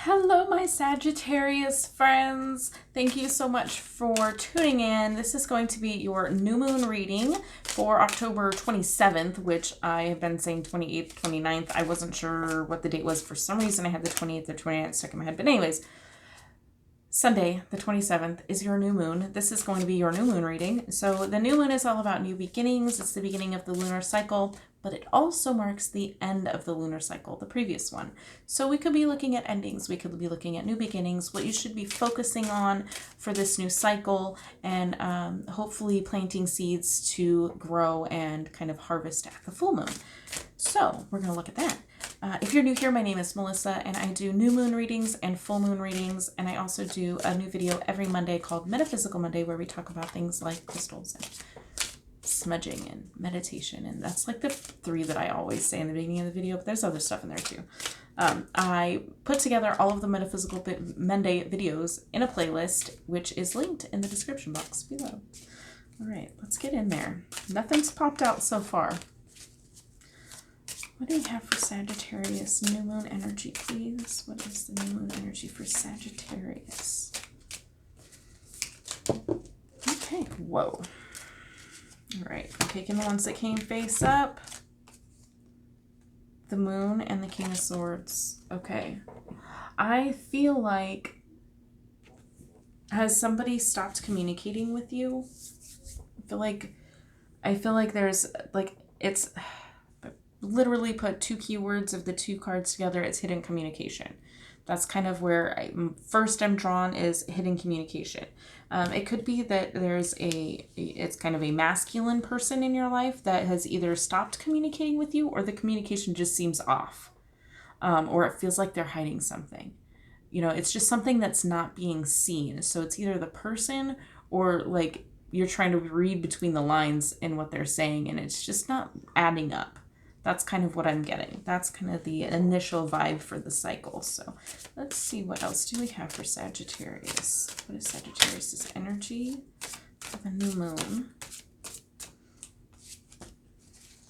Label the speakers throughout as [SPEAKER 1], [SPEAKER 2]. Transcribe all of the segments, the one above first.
[SPEAKER 1] Hello, my Sagittarius friends. Thank you so much for tuning in. This is going to be your new moon reading for October 27th, which I have been saying 28th, 29th. I wasn't sure what the date was. For some reason, I had the 28th or 29th stuck in my head. But anyways, Sunday, the 27th, is your new moon. This is going to be your new moon reading. So the new moon is all about new beginnings. It's the beginning of the lunar cycle, but it also marks the end of the lunar cycle, the previous one. So we could be looking at endings. We could be looking at new beginnings, what you should be focusing on for this new cycle, and hopefully planting seeds to grow and kind of harvest at the full moon. So we're going to look at that. If you're new here, my name is Melissa, and I do new moon readings and full moon readings, and I also do a new video every Monday called Metaphysical Monday, where we talk about things like crystals and smudging and meditation, and that's like the three that I always say in the beginning of the video, but there's other stuff in there too. I put together all of the Metaphysical Monday videos in a playlist, which is linked in the description box below. All right, let's get in there. Nothing's popped out so far. What do you have for Sagittarius? New moon energy, please. What is the new moon energy for Sagittarius? Okay, whoa. All right, I'm taking the ones that came face up. The moon and the King of Swords. Okay. I feel like, has somebody stopped communicating with you? I feel like there's, like, it's literally put two keywords of the two cards together. It's hidden communication. That's kind of where I'm drawn, is hidden communication. It could be that there's it's kind of a masculine person in your life that has either stopped communicating with you, or the communication just seems off, or it feels like they're hiding something. You know, it's just something that's not being seen. So it's either the person, or like you're trying to read between the lines in what they're saying, and it's just not adding up. That's kind of what I'm getting. That's kind of the initial vibe for the cycle. So let's see, what else do we have for Sagittarius? What is Sagittarius' energy for the new moon?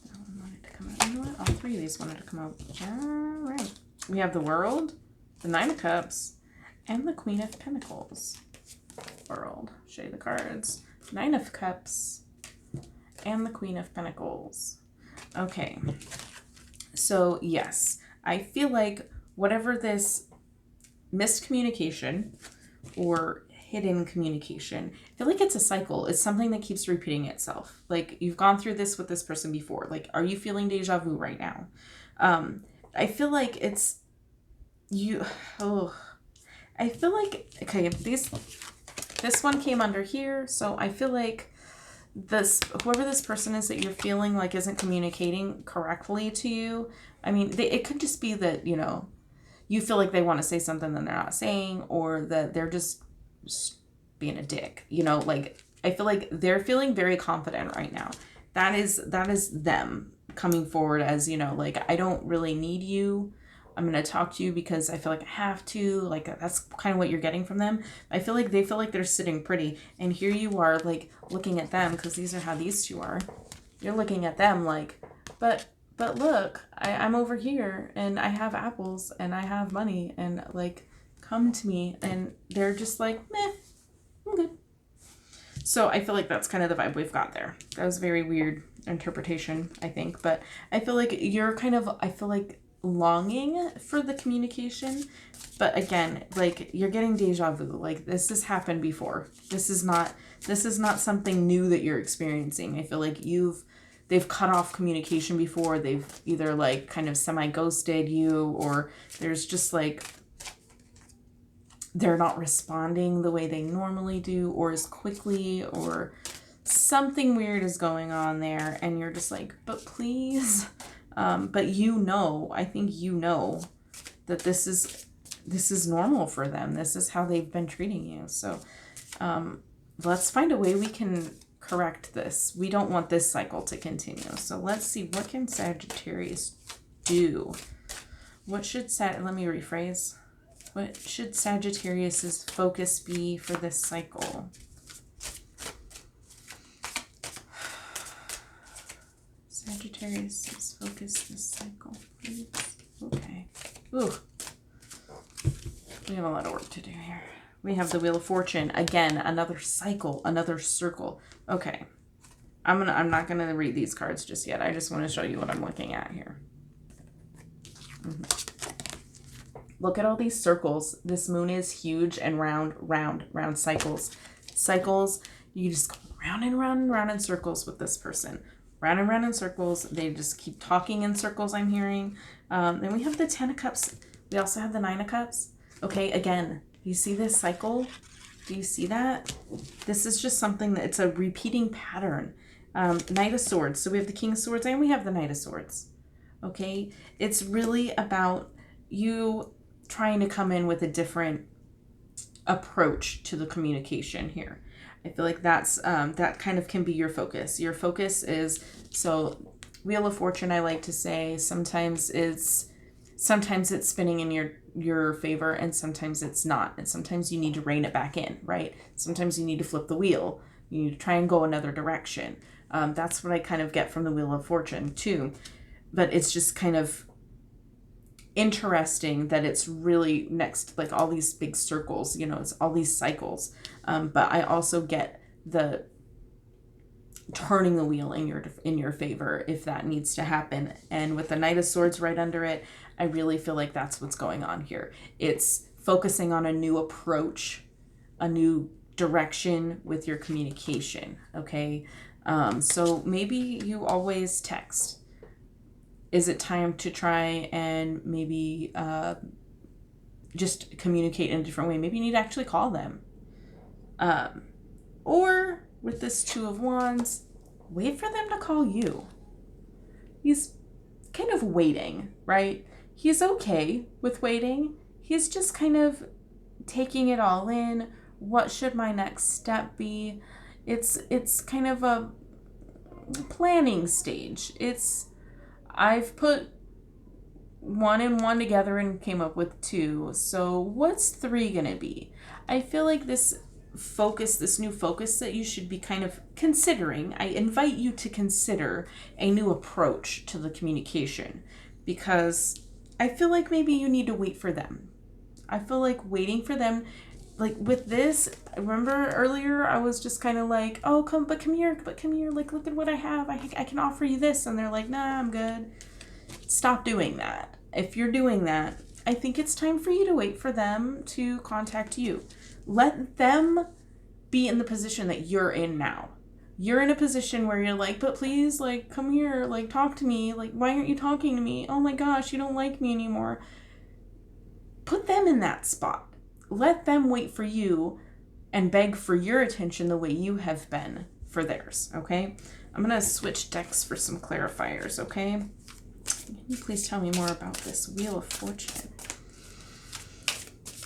[SPEAKER 1] That one wanted to come out. You know what? All three of these wanted to come out. All right. We have the World, the Nine of Cups, and the Queen of Pentacles. World. Show you the cards. Nine of Cups and the Queen of Pentacles. Okay, so yes, I feel like whatever this miscommunication or hidden communication, I feel like it's a cycle. It's something that keeps repeating itself. Like, you've gone through this with this person before. Like, are you feeling deja vu right now? I feel like it's you. Oh, I feel like, okay, this one came under here, so I feel like whoever this person is that you're feeling like isn't communicating correctly to you. I mean, it could just be that, you know, you feel like they want to say something that they're not saying, or that they're just being a dick. You know, like, I feel like they're feeling very confident right now. That is them coming forward as, you know, like, I don't really need you. I'm going to talk to you because I feel like I have to. Like, that's kind of what you're getting from them. I feel like they feel like they're sitting pretty. And here you are, like, looking at them, because these are how these two are. You're looking at them like, but look, I'm over here, and I have apples, and I have money, and, like, come to me. And they're just like, meh, I'm good. So I feel like that's kind of the vibe we've got there. That was a very weird interpretation, I think. But I feel like you're kind of, longing for the communication, but again, like, you're getting deja vu. Like, this has happened before. This is not something new that you're experiencing. I feel like they've cut off communication before. They've either, like, kind of semi-ghosted you, or there's just, like, they're not responding the way they normally do, or as quickly, or something weird is going on there, and you're just like, but please. But I think you know that this is normal for them. This is how they've been treating you. So let's find a way we can correct this. We don't want this cycle to continue. So let's see, what can Sagittarius do? Let me rephrase. What should Sagittarius's focus be for this cycle? Sagittarius is focus this cycle, please. Okay. Ooh. We have a lot of work to do here. We have the Wheel of Fortune. Again, another cycle, another circle. Okay. I'm not gonna read these cards just yet. I just want to show you what I'm looking at here. Look at all these circles. This moon is huge and round, round, round cycles. Cycles, you just go round and round and round in circles with this person. Round and round in circles. They just keep talking in circles, I'm hearing. Then we have the 10 of Cups. We also have the 9 of Cups. Okay, again, you see this cycle? Do you see that? This is just something that it's a repeating pattern. Knight of Swords. So we have the King of Swords and we have the Knight of Swords. Okay, it's really about you trying to come in with a different approach to the communication here. I feel like that's that kind of can be your focus. Your focus is, so Wheel of Fortune, I like to say, sometimes it's spinning in your favor and sometimes it's not. And sometimes you need to rein it back in, right? Sometimes you need to flip the wheel. You need to try and go another direction. That's what I kind of get from the Wheel of Fortune too. But it's just kind of interesting that it's really next, like all these big circles, you know, it's all these cycles. But I also get the turning the wheel in your favor if that needs to happen. And with the Knight of Swords right under it, I really feel like that's what's going on here. It's focusing on a new approach, a new direction with your communication. Okay. So maybe you always text. Is it time to try and maybe just communicate in a different way? Maybe you need to actually call them. Or with this Two of Wands, wait for them to call you. He's kind of waiting, right? He's okay with waiting. He's just kind of taking it all in. What should my next step be? It's kind of a planning stage. I've put 1 and 1 together and came up with 2. So what's 3 gonna be? I feel like this new focus that you should be kind of considering, I invite you to consider a new approach to the communication, because I feel like maybe you need to wait for them. I feel like waiting for them, like with this, remember earlier I was just kind of like, oh, come here, like look at what I have, I can offer you this, and they're like, nah, I'm good. Stop doing that. If you're doing that, I think it's time for you to wait for them to contact you. Let them be in the position that you're in now. You're in a position where you're like, but please, like, come here, like, talk to me, like, why aren't you talking to me? Oh my gosh, you don't like me anymore. Put them in that spot. Let them wait for you and beg for your attention the way you have been for theirs, okay? I'm going to switch decks for some clarifiers, okay? Can you please tell me more about this Wheel of Fortune?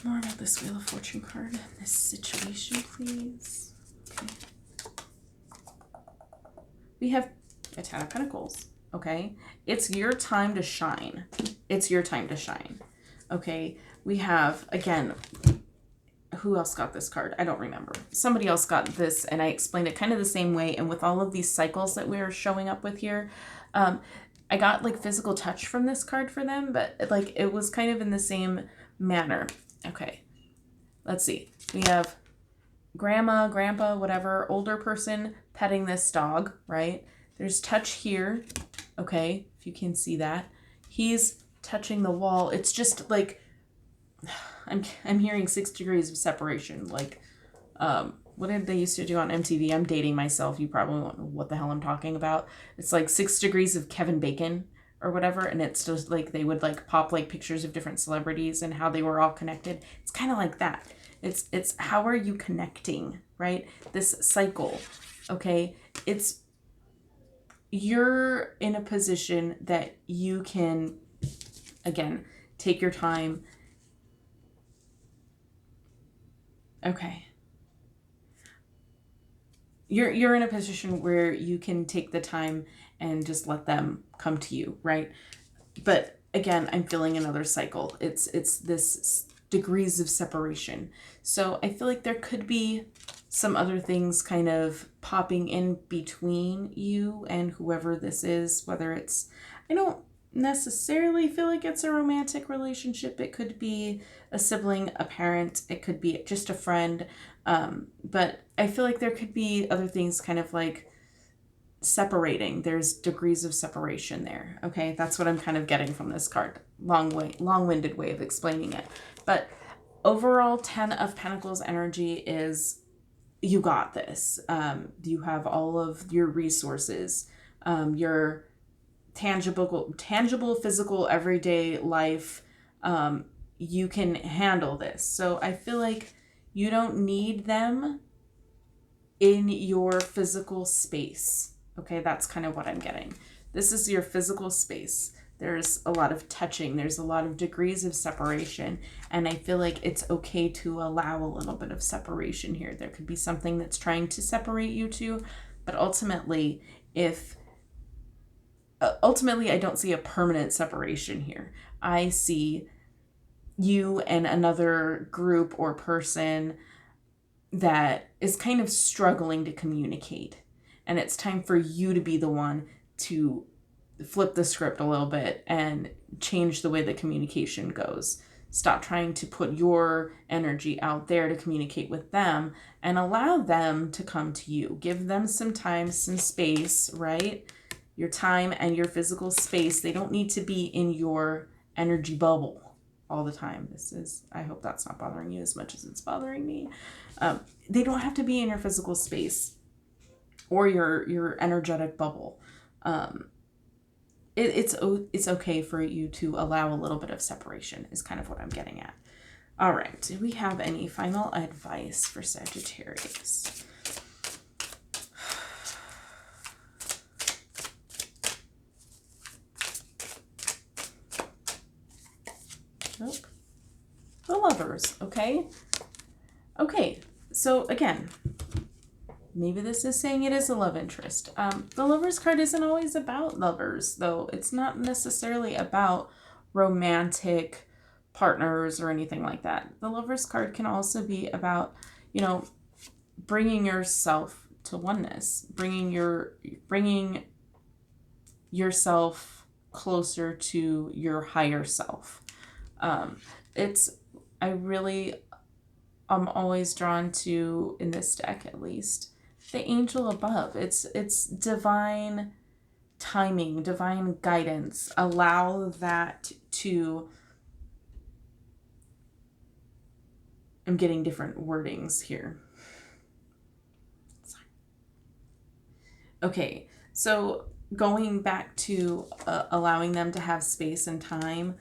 [SPEAKER 1] More about this Wheel of Fortune card, this situation, please. Okay. We have a 10 of Pentacles, okay? It's your time to shine. It's your time to shine, okay? We have, again, who else got this card? I don't remember. Somebody else got this, and I explained it kind of the same way. And with all of these cycles that we're showing up with here, I got like physical touch from this card for them, but like it was kind of in the same manner. Okay, let's see. We have grandma, grandpa, whatever, older person petting this dog, right? There's touch here, okay, if you can see that. He's touching the wall. It's just like, I'm hearing 6 degrees of separation. Like, what did they used to do on MTV? I'm dating myself. You probably won't know what the hell I'm talking about. It's like 6 degrees of Kevin Bacon or whatever. And it's just like, they would like pop like pictures of different celebrities and how they were all connected. It's kind of like that. It's how are you connecting, right? This cycle, okay? You're in a position that you can, again, take your time. Okay. You're in a position where you can take the time and just let them come to you, right? But again, I'm feeling another cycle. It's this degrees of separation. So I feel like there could be some other things kind of popping in between you and whoever this is, whether it's, I don't necessarily feel like it's a romantic relationship. It could be a sibling, a parent, it could be just a friend. But I feel like there could be other things kind of like separating. There's degrees of separation there. Okay, that's what I'm kind of getting from this card. Long-winded way of explaining it. But overall, 10 of Pentacles energy is you got this. You have all of your resources, your tangible, physical, everyday life. You can handle this. So I feel like you don't need them in your physical space. Okay, that's kind of what I'm getting. This is your physical space. There's a lot of touching. There's a lot of degrees of separation. And I feel like it's okay to allow a little bit of separation here. There could be something that's trying to separate you two. But ultimately, I don't see a permanent separation here. I see you and another group or person that is kind of struggling to communicate. And it's time for you to be the one to flip the script a little bit and change the way the communication goes. Stop trying to put your energy out there to communicate with them and allow them to come to you. Give them some time, some space, right? Your time and your physical space. They don't need to be in your energy bubble all the time. I hope that's not bothering you as much as it's bothering me. They don't have to be in your physical space or your energetic bubble. It's okay for you to allow a little bit of separation is kind of what I'm getting at. All right. Do we have any final advice for Sagittarius? Nope. The Lovers, okay? Okay, so again, maybe this is saying it is a love interest. The Lovers card isn't always about lovers, though. It's not necessarily about romantic partners or anything like that. The Lovers card can also be about, bringing yourself to oneness, bringing yourself closer to your higher self. I'm always drawn to, in this deck at least, the angel above. It's divine timing, divine guidance. Allow that to, I'm getting different wordings here. Okay, so going back to allowing them to have space and time,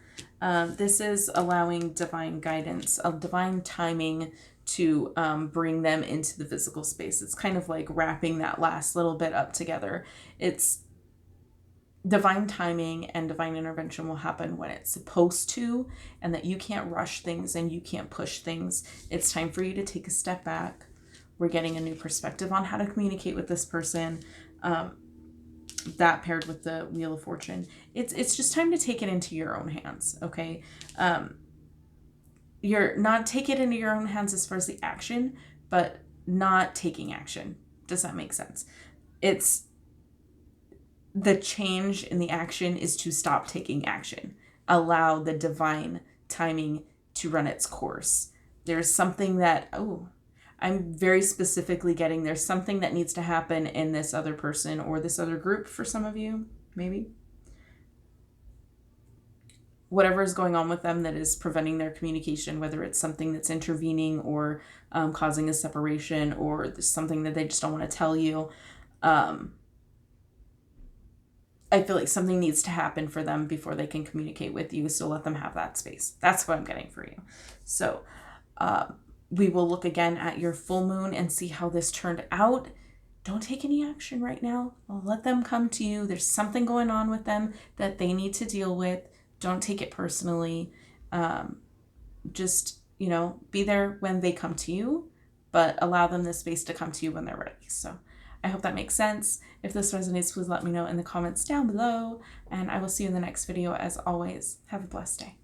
[SPEAKER 1] this is allowing divine guidance, divine timing to bring them into the physical space. It's kind of like wrapping that last little bit up together. It's divine timing and divine intervention will happen when it's supposed to, and that you can't rush things and you can't push things. It's time for you to take a step back. We're getting a new perspective on how to communicate with this person. That paired with the Wheel of Fortune, it's just time to take it into your own hands. Okay, you're not take it into your own hands as far as the action, but not taking action. Does that make sense? It's the change in the action is to stop taking action. Allow the divine timing to run its course. There's something that I'm very specifically getting there's something that needs to happen in this other person or this other group for some of you, maybe. Whatever is going on with them that is preventing their communication, whether it's something that's intervening or causing a separation or something that they just don't want to tell you. I feel like something needs to happen for them before they can communicate with you. So let them have that space. That's what I'm getting for you. So, we will look again at your full moon and see how this turned out. Don't take any action right now. Let them come to you. There's something going on with them that they need to deal with. Don't take it personally. Just, be there when they come to you, but allow them the space to come to you when they're ready. So I hope that makes sense. If this resonates, please let me know in the comments down below, and I will see you in the next video. As always, have a blessed day.